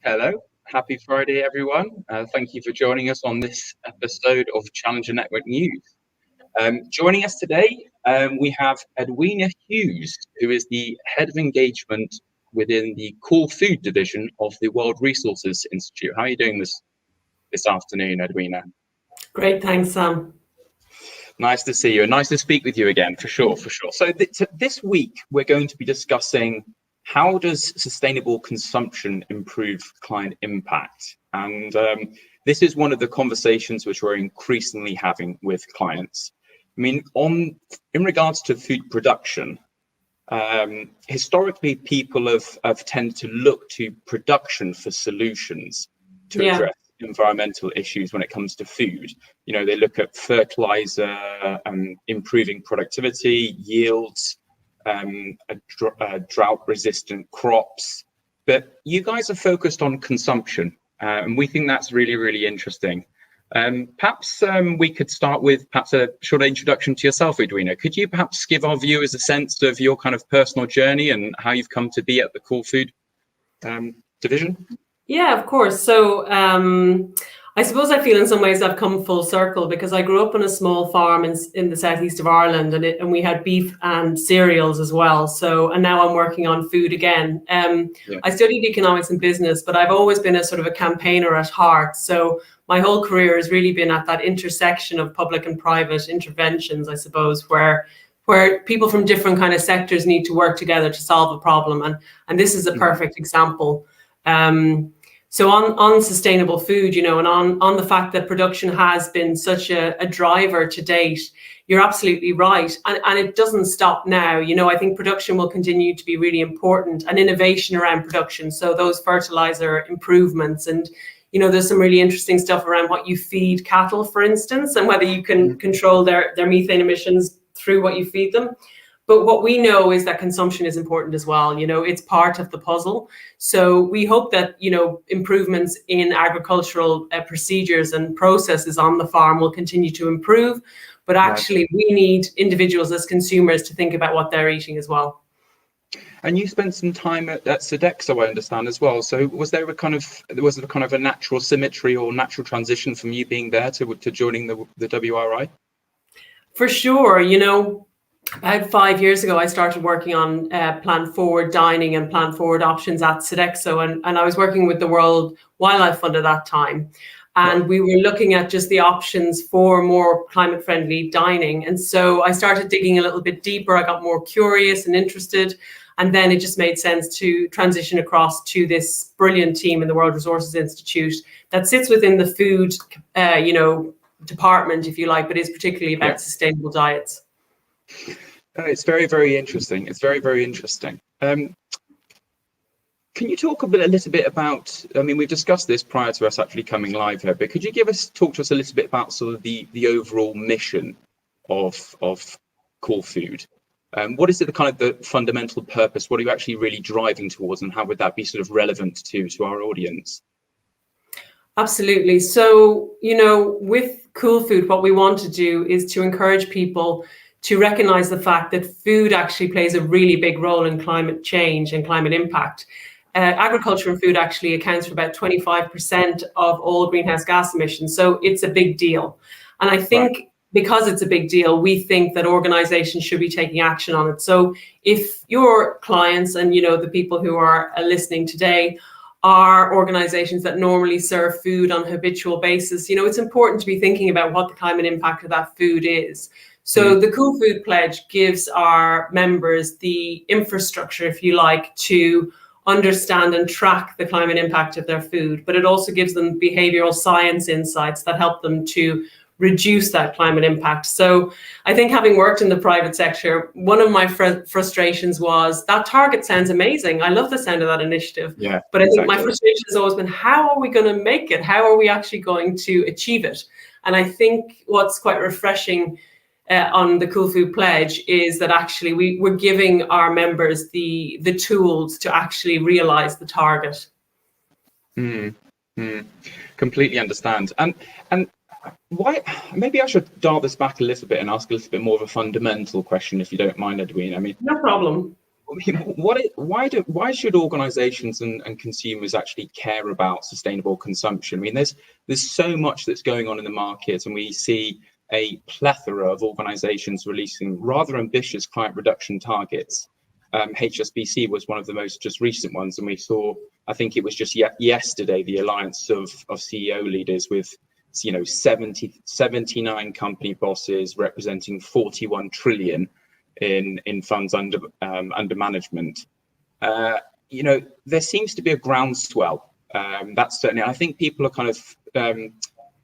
Hello, happy Friday, everyone. Thank you for joining us on this episode of Challenger Network News. Joining us today, we have Edwina Hughes, who is the Head of Engagement within the Cool Food Division of the World Resources Institute. How are you doing this afternoon, Edwina? Great, thanks, Sam. Nice to see you and nice to speak with you again, for sure. So this week, we're going to be discussing how does sustainable consumption improve client impact? And this is one of the conversations which we're increasingly having with clients. I mean, in regards to food production, historically, people have tended to look to production for solutions to address environmental issues when it comes to food. You know, they look at fertilizer, improving productivity, yields, drought-resistant crops. But you guys are focused on consumption, and we think that's really, really interesting. Perhaps we could start with a short introduction to yourself, Edwina. Could you perhaps give our viewers a sense of your kind of personal journey and how you've come to be at the Cool Food division? Yeah, of course. So I suppose I feel in some ways I've come full circle because I grew up on a small farm in the southeast of Ireland, and we had beef and cereals as well. And now I'm working on food again. I studied economics and business, but I've always been a sort of a campaigner at heart. So my whole career has really been at that intersection of public and private interventions, I suppose, where people from different kind of sectors need to work together to solve a problem. And this is a perfect example. So on sustainable food, and on the fact that production has been such a driver to date, you're absolutely right. And it doesn't stop now. I think production will continue to be really important, and innovation around production. So those fertilizer improvements, and there's some really interesting stuff around what you feed cattle, for instance, and whether you can control their methane emissions through what you feed them. But what we know is that consumption is important as well. It's part of the puzzle. So we hope that, improvements in agricultural procedures and processes on the farm will continue to improve. But actually, we need individuals as consumers to think about what they're eating as well. And you spent some time at Sodexo, I understand, as well. So was there a kind of a natural symmetry or natural transition from you being there to joining the WRI? For sure. About 5 years ago, I started working on plan forward dining and plan forward options at Sodexo, and I was working with the World Wildlife Fund at that time. And we were looking at just the options for more climate friendly dining. And so I started digging a little bit deeper. I got more curious and interested. And then it just made sense to transition across to this brilliant team in the World Resources Institute that sits within the food, department, if you like, but is particularly about sustainable diets. It's very, very interesting. It's very, very interesting. Can you talk a little bit about, I mean, we've discussed this prior to us actually coming live here, but could you talk to us a little bit about sort of the overall mission of Cool Food? What is it, the fundamental purpose? What are you actually really driving towards, and how would that be sort of relevant to our audience? Absolutely. So, with Cool Food, what we want to do is to encourage people to recognize the fact that food actually plays a really big role in climate change and climate impact. Agriculture and food actually accounts for about 25% of all greenhouse gas emissions. So it's a big deal. And I think because it's a big deal, we think that organizations should be taking action on it. So if your clients and, the people who are listening today are organizations that normally serve food on a habitual basis, it's important to be thinking about what the climate impact of that food is. So the Cool Food Pledge gives our members the infrastructure, if you like, to understand and track the climate impact of their food, but it also gives them behavioral science insights that help them to reduce that climate impact. So I think, having worked in the private sector, one of my frustrations was that target sounds amazing. I love the sound of that initiative. Yeah, but I think my frustration has always been, how are we going to make it? How are we actually going to achieve it? And I think what's quite refreshing on the Cool Food Pledge is that actually we're giving our members the tools to actually realize the target. Completely understand. And why, maybe I should dial this back a little bit and ask a little bit more of a fundamental question, if you don't mind, Edwina. I mean, no problem. I mean, why should organizations and consumers actually care about sustainable consumption? I mean, there's so much that's going on in the market, and we see a plethora of organizations releasing rather ambitious climate reduction targets. HSBC was one of the most just recent ones, and we saw, I think it was just yesterday, the alliance of CEO leaders with 79 company bosses representing 41 trillion in funds under management. There seems to be a groundswell. That's certainly, I think people are kind of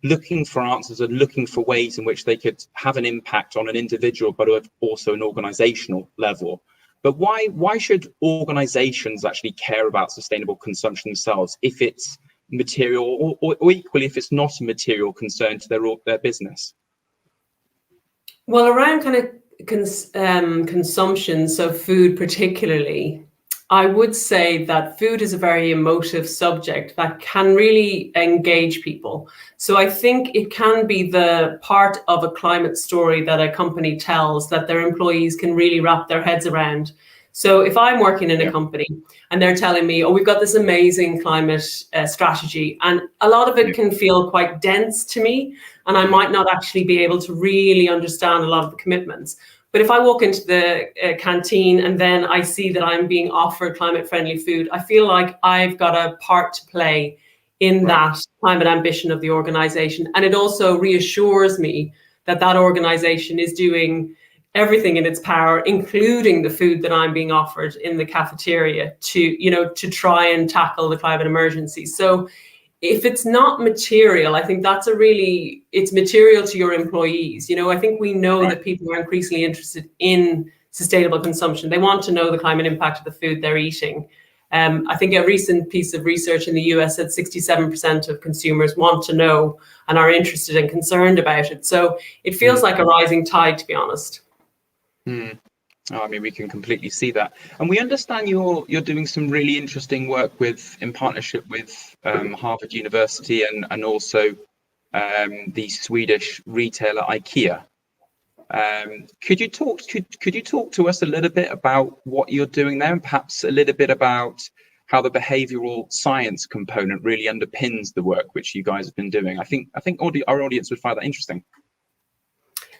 looking for answers and looking for ways in which they could have an impact on an individual, but also an organizational level. But why should organizations actually care about sustainable consumption themselves if it's material, or equally if it's not a material concern to their business? Well, around kind of consumption, so food particularly, I would say that food is a very emotive subject that can really engage people. So I think it can be the part of a climate story that a company tells that their employees can really wrap their heads around. So if I'm working in a company and they're telling me, oh, we've got this amazing climate strategy, and a lot of it can feel quite dense to me, and I might not actually be able to really understand a lot of the commitments. But if I walk into the canteen and then I see that I'm being offered climate-friendly food, I feel like I've got a part to play in that climate ambition of the organization. And it also reassures me that that organization is doing everything in its power, including the food that I'm being offered in the cafeteria, to try and tackle the climate emergency. So if it's not material, I think that's it's material to your employees. I think we know that people are increasingly interested in sustainable consumption. They want to know the climate impact of the food they're eating. I think a recent piece of research in the US said 67% of consumers want to know and are interested and concerned about it. So it feels like a rising tide, to be honest. Oh, I mean, we can completely see that, and we understand you're doing some really interesting work in partnership with Harvard University and also the Swedish retailer IKEA. Could you talk to us a little bit about what you're doing there, and perhaps a little bit about how the behavioral science component really underpins the work which you guys have been doing? I think our audience would find that interesting.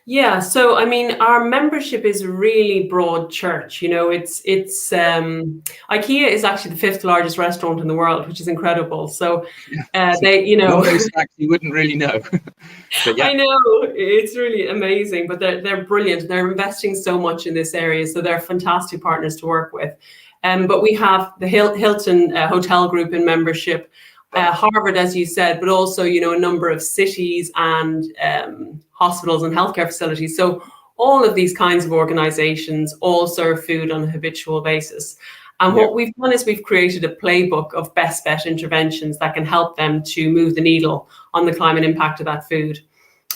Yeah, so I mean, our membership is a really broad church. It's IKEA is actually the 5th largest restaurant in the world, which is incredible. So they, all those facts you wouldn't really know. But yeah. I know, it's really amazing, but they're brilliant. They're investing so much in this area, so they're fantastic partners to work with. But we have the Hilton Hotel Group in membership. Harvard, as you said, but also, a number of cities and hospitals and healthcare facilities. So all of these kinds of organizations all serve food on a habitual basis. And what we've done is we've created a playbook of best bet interventions that can help them to move the needle on the climate impact of that food.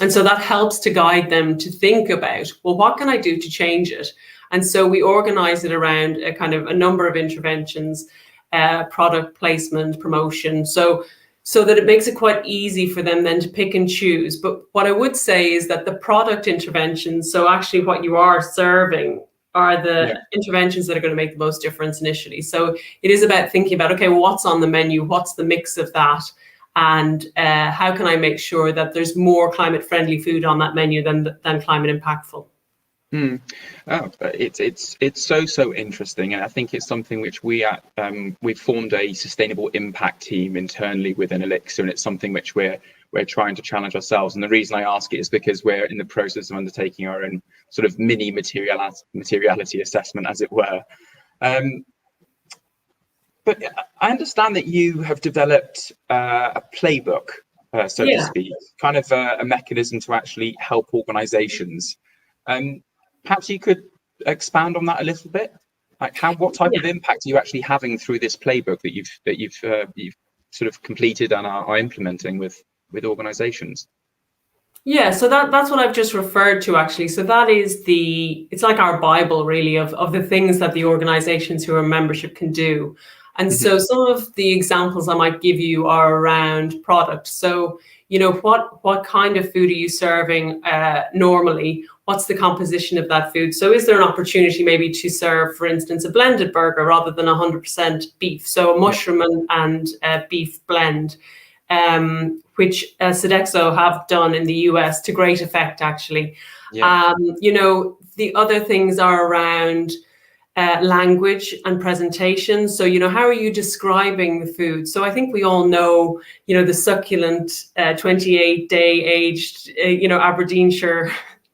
And so that helps to guide them to think about, well, what can I do to change it? And so we organize it around a number of interventions, product placement, promotion, so that it makes it quite easy for them then to pick and choose. But what I would say is that the product interventions, so actually what you are serving, are the interventions that are going to make the most difference initially. So it is about thinking about, okay, well, what's on the menu? What's the mix of that? And how can I make sure that there's more climate-friendly food on that menu than climate impactful? Oh, it's so interesting, and I think it's something which we've formed a sustainable impact team internally within Elixirr, and it's something which we're trying to challenge ourselves. And the reason I ask it is because we're in the process of undertaking our own sort of mini materiality assessment, as it were. But I understand that you have developed a playbook, so to speak, kind of a mechanism to actually help organizations. Perhaps you could expand on that a little bit. Like what type of impact are you actually having through this playbook that you've sort of completed and are implementing with organizations? Yeah, so that's what I've just referred to, actually. So that is it's like our Bible, really, of the things that the organizations who are membership can do. And so some of the examples I might give you are around product. So, what kind of food are you serving normally? what's the composition of that food? So is there an opportunity maybe to serve, for instance, a blended burger rather than 100% beef? So a mushroom and beef blend, which Sodexo have done in the US to great effect, actually. Yeah. The other things are around language and presentation. So, how are you describing the food? So I think we all know, the succulent 28-day aged, Aberdeenshire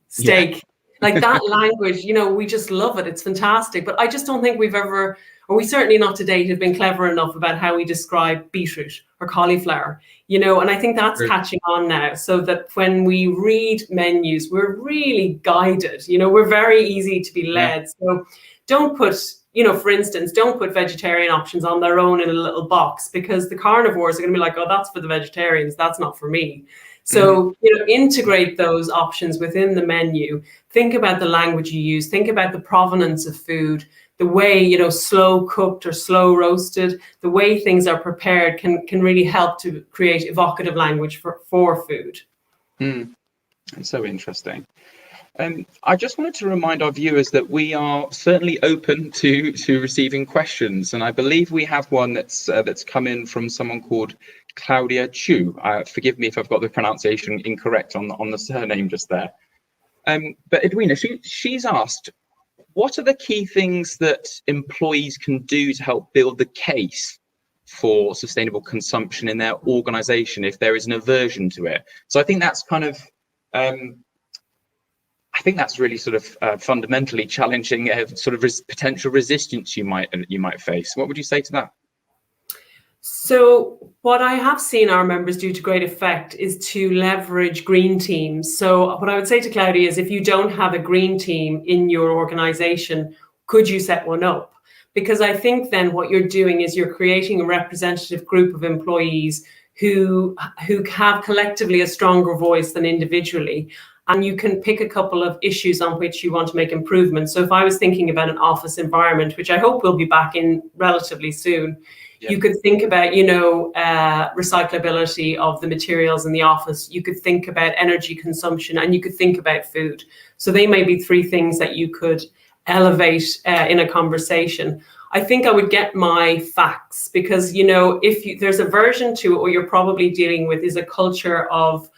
steak. Yeah. Like that language, we just love it. It's fantastic. But I just don't think we've ever, or we certainly not to date, have been clever enough about how we describe beetroot or cauliflower, and I think that's catching on now, so that when we read menus, we're really guided, we're very easy to be led. Yeah. So don't put, for instance, don't put vegetarian options on their own in a little box, because the carnivores are going to be like, oh, that's for the vegetarians, that's not for me. So, integrate those options within the menu. Think about the language you use. Think about the provenance of food, the way, slow cooked or slow roasted, the way things are prepared can really help to create evocative language for food. That's so interesting. I just wanted to remind our viewers that we are certainly open to receiving questions, and I believe we have one that's come in from someone called Claudia Chu. Forgive me if I've got the pronunciation incorrect on the surname just there. But Edwina, she's asked, what are the key things that employees can do to help build the case for sustainable consumption in their organization if there is an aversion to it? So I think that's kind of I think that's really sort of fundamentally challenging sort of potential resistance you might face. What would you say to that? So what I have seen our members do to great effect is to leverage green teams. So what I would say to Claudia is, if you don't have a green team in your organization, could you set one up? Because I think then what you're doing is you're creating a representative group of employees who have collectively a stronger voice than individually. And you can pick a couple of issues on which you want to make improvements. So if I was thinking about an office environment, which I hope will be back in relatively soon, you could think about, recyclability of the materials in the office. You could think about energy consumption, and you could think about food. So they may be three things that you could elevate in a conversation. I think I would get my facts, because, if there's a version to it, or you're probably dealing with is a culture of,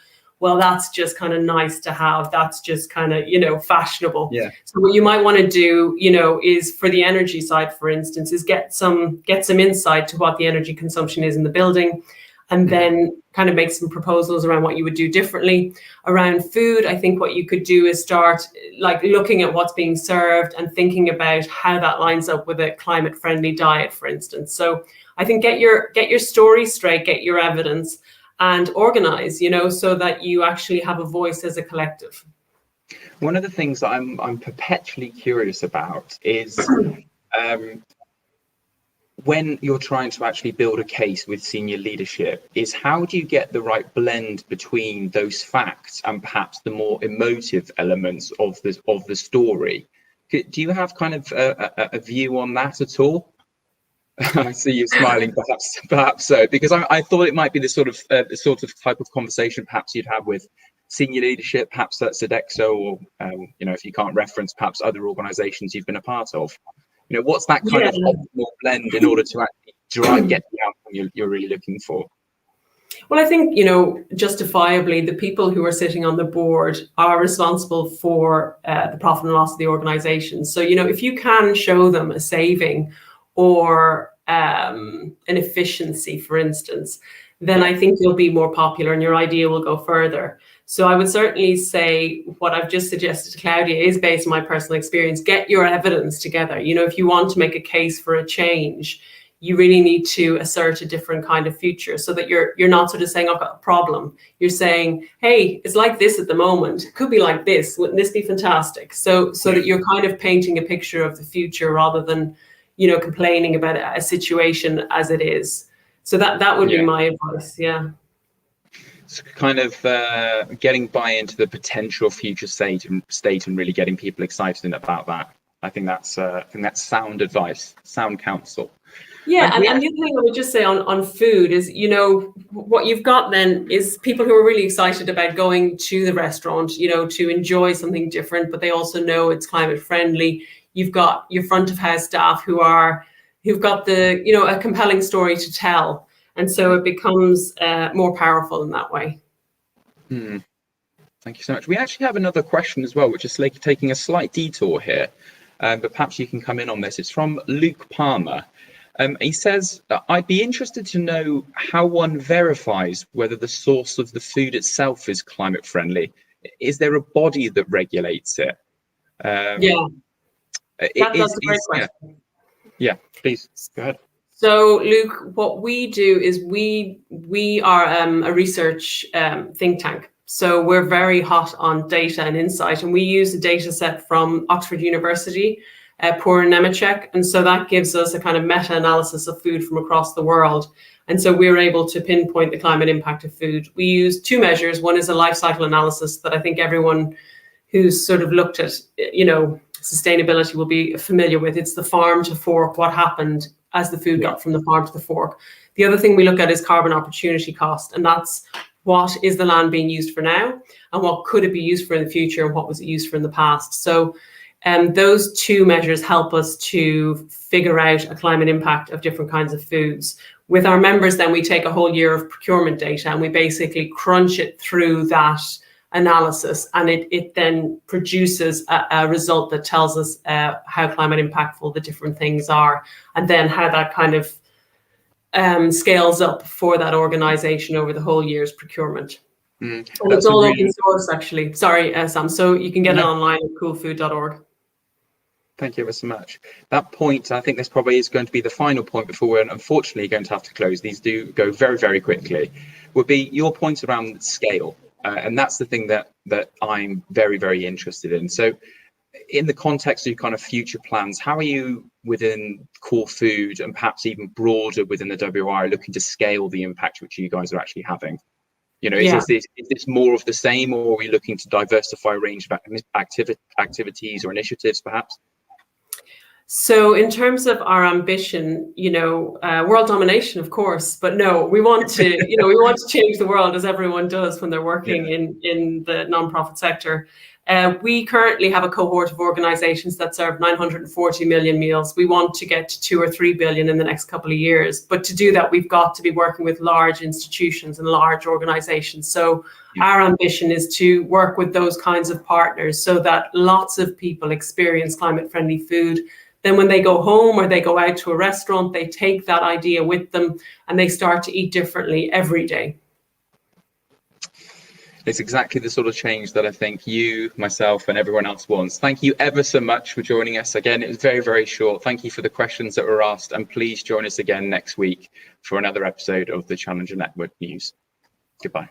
well, that's just kind of nice to have. That's just kind of, fashionable. Yeah. So what you might want to do, is for the energy side, for instance, is get some insight to what the energy consumption is in the building, and then kind of make some proposals around what you would do differently. Around food, I think what you could do is start looking at what's being served and thinking about how that lines up with a climate-friendly diet, for instance. So I think get your story straight, get your evidence, and organize, so that you actually have a voice as a collective. One of the things that I'm perpetually curious about is when you're trying to actually build a case with senior leadership, is how do you get the right blend between those facts and perhaps the more emotive elements of the story? Do you have kind of a view on that at all? I see you smiling, perhaps so, because I thought it might be the sort of type of conversation perhaps you'd have with senior leadership, perhaps at Sodexo, or if you can't reference perhaps other organisations you've been a part of. What's that kind of optimal blend in order to actually get the outcome you're really looking for? Well, I think, justifiably, the people who are sitting on the board are responsible for the profit and loss of the organisation. So, if you can show them a saving or an efficiency, for instance, then I think you'll be more popular and your idea will go further. So I would certainly say what I've just suggested to Claudia is based on my personal experience. Get your evidence together. If you want to make a case for a change, you really need to assert a different kind of future, so that you're not sort of saying, I've got a problem. You're saying, hey, it's like this at the moment. It could be like this. Wouldn't this be fantastic? So that you're kind of painting a picture of the future rather than complaining about a situation as it is. So that would be my advice. Yeah. It's kind of getting buy-in to the potential future state and really getting people excited about that. I think that's sound advice, sound counsel. Yeah, and the other thing I would just say on food is, you know, what you've got then is people who are really excited about going to the restaurant, you know, to enjoy something different, but they also know it's climate friendly. You've got your front of house staff who've got the, you know, a compelling story to tell. And so it becomes more powerful in that way. Thank you so much. We actually have another question as well, which is like taking a slight detour here, but perhaps you can come in on this. It's from Luke Palmer. He says, I'd be interested to know how one verifies whether the source of the food itself is climate friendly. Is there a body that regulates it? That's a great question. Yeah, please go ahead. So, Luke, what we do is we are a research think tank. So we're very hot on data and insight, and we use a data set from Oxford University, Poor and Nemechek, and so that gives us a kind of meta-analysis of food from across the world. And so we're able to pinpoint the climate impact of food. We use two measures. One is a life cycle analysis that I think everyone who's sort of looked at, you know, sustainability will be familiar with. It's the farm to fork, what happened as the food got from the farm to the fork. The other thing we look at is carbon opportunity cost, and that's what is the land being used for now, and what could it be used for in the future, and what was it used for in the past. So those two measures help us to figure out a climate impact of different kinds of foods. With our members, then we take a whole year of procurement data and we basically crunch it through that analysis, and it then produces a result that tells us how climate impactful the different things are, and then how that kind of scales up for that organization over the whole year's procurement. And it's all open source, actually. Sorry, Sam. So you can get it online at coolfood.org. Thank you ever so much. That point, I think this probably is going to be the final point before we're unfortunately going to have to close. These do go very, very quickly. Would be your point around scale. And that's the thing that I'm very, very interested in. So in the context of your kind of future plans, how are you within Core Food and perhaps even broader within the WI looking to scale the impact which you guys are actually having? You know, is this more of the same, or are we looking to diversify a range of activities or initiatives perhaps? So in terms of our ambition, you know, world domination, of course, but no, we want to, you know, we want to change the world, as everyone does when they're working in the nonprofit sector. We currently have a cohort of organizations that serve 940 million meals. We want to get to 2 or 3 billion in the next couple of years. But to do that, we've got to be working with large institutions and large organizations. So our ambition is to work with those kinds of partners so that lots of people experience climate-friendly food. Then when they go home or they go out to a restaurant, they take that idea with them and they start to eat differently every day. It's exactly the sort of change that I think you, myself, and everyone else wants. Thank you ever so much for joining us. Again, it was very, very short. Thank you for the questions that were asked, and please join us again next week for another episode of the Challenger Network News. Goodbye.